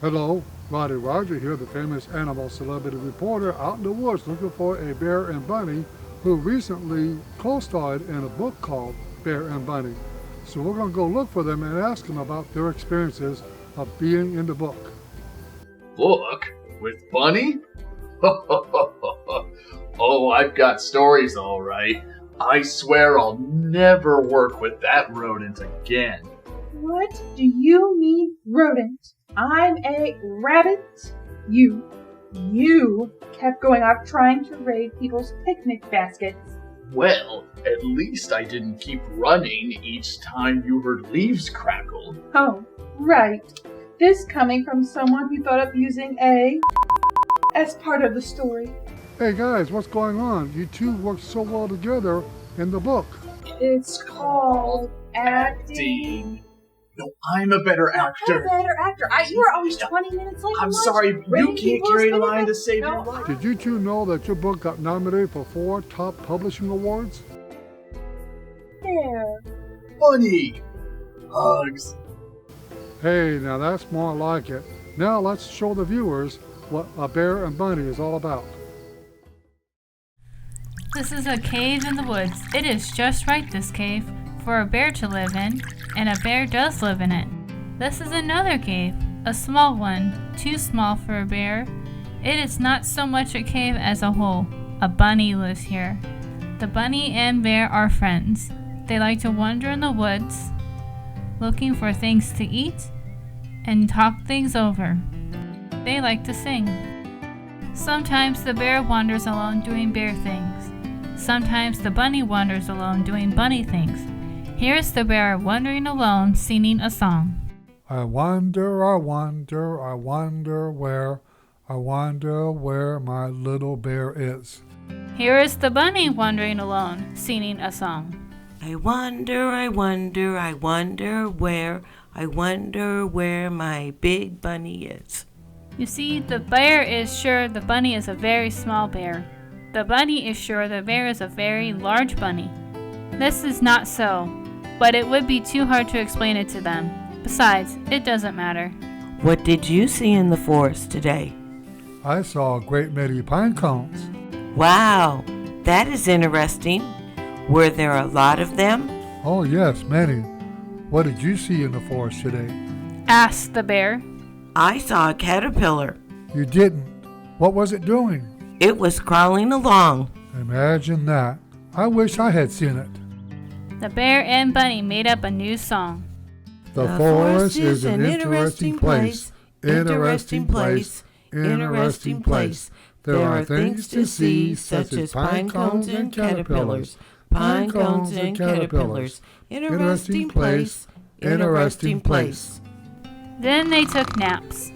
Hello, Roddy Roger here, the famous animal celebrity reporter out in the woods looking for a bear and bunny who recently co-starred in a book called Bear and Bunny. So we're going to go look for them and ask them about their experiences of being in the book. Book? With Bunny? Oh, I've got stories all right. I swear I'll never work with that rodent again. What do you mean, rodent? I'm a rabbit. You kept going off trying to raid people's picnic baskets. Well, at least I didn't keep running each time you heard leaves crackle. Oh, right. This coming from someone who thought of using a as part of the story. Hey guys, what's going on? You two worked so well together in the book. It's called acting. No, I'm a better actor. I'm a better actor. You were always 20 minutes late. I'm sorry, you can't carry the line to save your life. Did you two know that your book got nominated for 4 top publishing awards? There. Bunny! Hugs. Hey, now that's more like it. Now let's show the viewers what a bear and bunny is all about. This is a cave in the woods. It is just right, this cave, for a bear to live in, and a bear does live in it. This is another cave, a small one, too small for a bear. It is not so much a cave as a hole. A bunny lives here. The bunny and bear are friends. They like to wander in the woods, looking for things to eat and talk things over. They like to sing. Sometimes the bear wanders alone doing bear things. Sometimes the bunny wanders alone doing bunny things. Here's the bear wandering alone singing a song. I wonder where my little bear is. Here is the bunny wandering alone singing a song. I wonder where my big bunny is. You see, the bear is sure the bunny is a very small bear. The bunny is sure the bear is a very large bunny. This is not so, but it would be too hard to explain it to them. Besides, it doesn't matter. What did you see in the forest today? I saw a great many pine cones. Wow, that is interesting. Were there a lot of them? Oh yes, many. What did you see in the forest today? Asked the bear. I saw a caterpillar. You didn't. What was it doing? It was crawling along. Imagine that. I wish I had seen it. The bear and bunny made up a new song. The forest is an interesting place. Interesting place. Interesting place. There are things to see, such as pine cones and caterpillars. Pine cones and caterpillars. Interesting place. Interesting place. Then they took naps.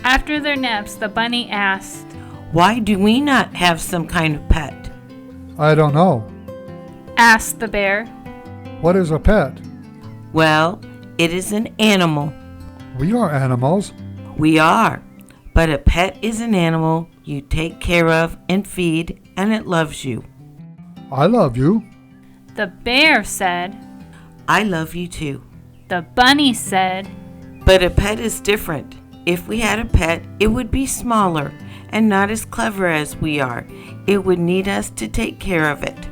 After their naps, the bunny asked, Why do we not have some kind of pet? I don't know. Asked the bear. What is a pet? Well, it is an animal. We are animals. We are. But a pet is an animal you take care of and feed, and it loves you. I love you. The bear said. I love you too. The bunny said. But a pet is different. If we had a pet, it would be smaller and not as clever as we are. It would need us to take care of it.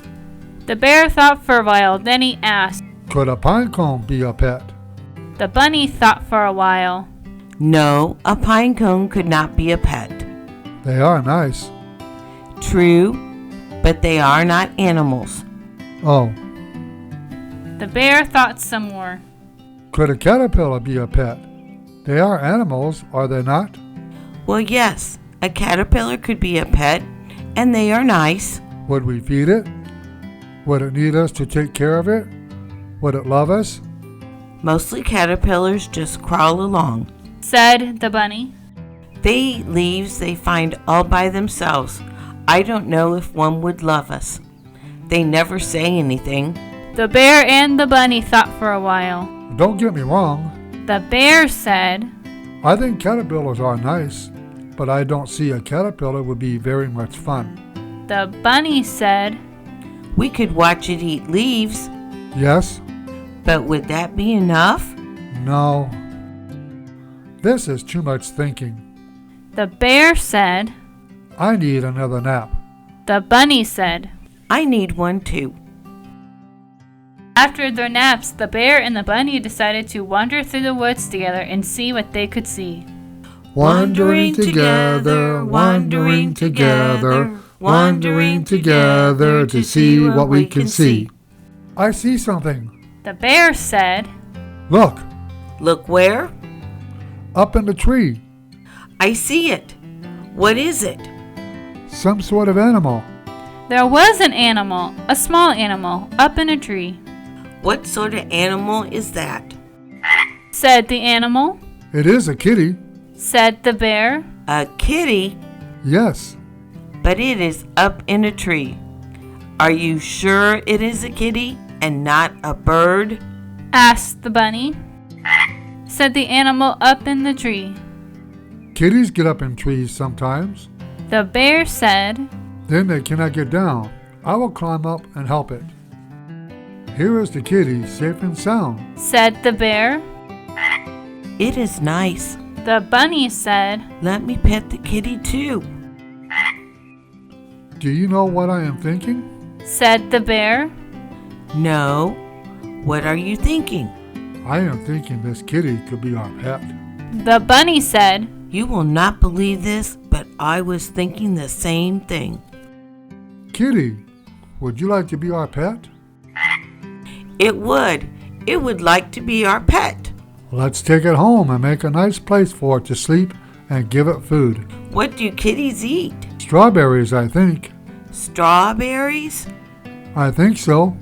The bear thought for a while, then he asked. Could a pine cone be a pet? The bunny thought for a while. No, a pine cone could not be a pet. They are nice. True, but they are not animals. Oh. The bear thought some more. Could a caterpillar be a pet? They are animals, are they not? Well, yes, a caterpillar could be a pet, and they are nice. Would we feed it? Would it need us to take care of it? Would it love us? Mostly caterpillars just crawl along, said the bunny. They eat leaves they find all by themselves. I don't know if one would love us. They never say anything. The bear and the bunny thought for a while. Don't get me wrong. The bear said, I think caterpillars are nice, but I don't see a caterpillar would be very much fun. The bunny said, We could watch it eat leaves. Yes. But would that be enough? No. This is too much thinking. The bear said. I need another nap. The bunny said. I need one too. After their naps, the bear and the bunny decided to wander through the woods together and see what they could see. Wandering together, wandering together, wandering together to see what we can see. I see something. The bear said. Look, Look where? up in the tree. I see it. What is it? Some sort of animal. There was an animal, a small animal, up in a tree. What sort of animal is that? Said the animal. It is a kitty. Said the bear. A kitty? Yes. But it is up in a tree. Are you sure it is a kitty and not a bird? Asked the bunny. Said the animal up in the tree. Kitties get up in trees sometimes. The bear said. Then they cannot get down. I will climb up and help it. Here is the kitty, safe and sound. Said the bear. It is nice. The bunny said. Let me pet the kitty too. Do you know what I am thinking? Said the bear. No. What are you thinking? I am thinking this kitty could be our pet. The bunny said. You will not believe this, but I was thinking the same thing. Kitty, would you like to be our pet? It would. It would like to be our pet. Let's take it home and make a nice place for it to sleep and give it food. What do kitties eat? Strawberries, I think. Strawberries? I think so.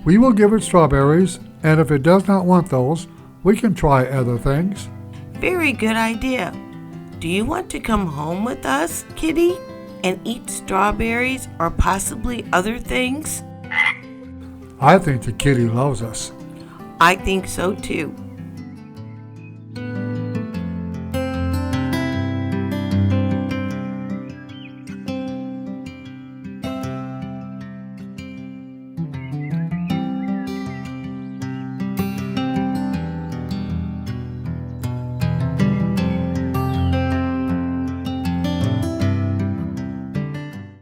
We will give it strawberries, and if it does not want those, we can try other things. Very good idea. Do you want to come home with us, kitty, and eat strawberries or possibly other things? I think the kitty loves us. I think so too.